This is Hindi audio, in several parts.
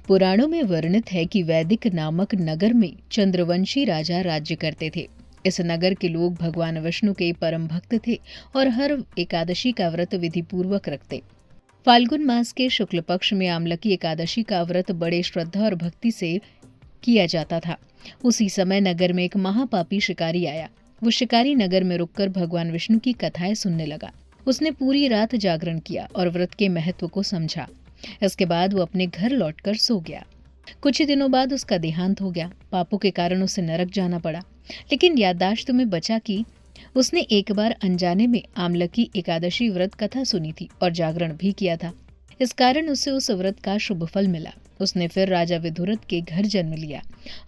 पुराणों में वर्णित है कि वैदिक नामक नगर में चंद्रवंशी राजा राज्य करते थे। इस नगर के लोग भगवान विष्णु के परम भक्त थे और हर एकादशी का व्रत विधि पूर्वक रखते। फाल्गुन मास के शुक्ल पक्ष में आमलकी एकादशी का व्रत बड़े श्रद्धा और भक्ति से किया जाता था। उसी समय नगर में एक महापापी शिकारी आया। वो शिकारी नगर में रुककर भगवान विष्णु की कथाएं सुनने लगा। उसने पूरी रात जागरण किया और व्रत के महत्व को समझा। इसके बाद वो अपने घर लौटकर सो गया। कुछ ही दिनों बाद उसका देहांत हो गया। पापों के कारण उसे नरक जाना पड़ा। लेकिन याददाश्त में बचा कि उसने एक बार अनजाने में आमलकी एकादशी व्रत कथा सुनी थी और जागरण भी किया था। इस कारण उसे उस व्रत का शुभ फल मिला। उसने फिर राजा विदुरथ के घर जन्म लिया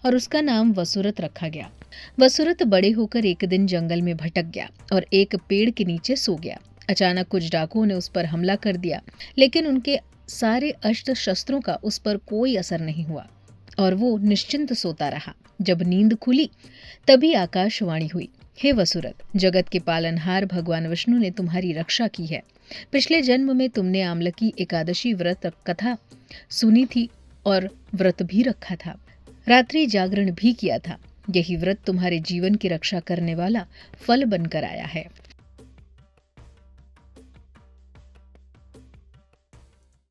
और उसका नाम वसुरथ रखा गया। वसुरथ बड़े होकर एक दिन जंगल में भटक गया और एक पेड़ के नीचे सो गया। अचानक कुछ डाकुओं ने उस पर हमला कर दिया, लेकिन उनके सारे अस्त्र शस्त्रों का उस पर कोई असर नहीं हुआ और वो निश्चिंत सोता रहा। जब नींद खुली तभी आकाशवाणी हुई, हे वसुरथ, जगत के पालनहार भगवान विष्णु ने तुम्हारी रक्षा की है। पिछले जन्म में तुमने आमलकी एकादशी व्रत कथा सुनी थी और व्रत भी रखा था, रात्रि जागरण भी किया था। यही व्रत तुम्हारे जीवन की रक्षा करने वाला फल बनकर आया है।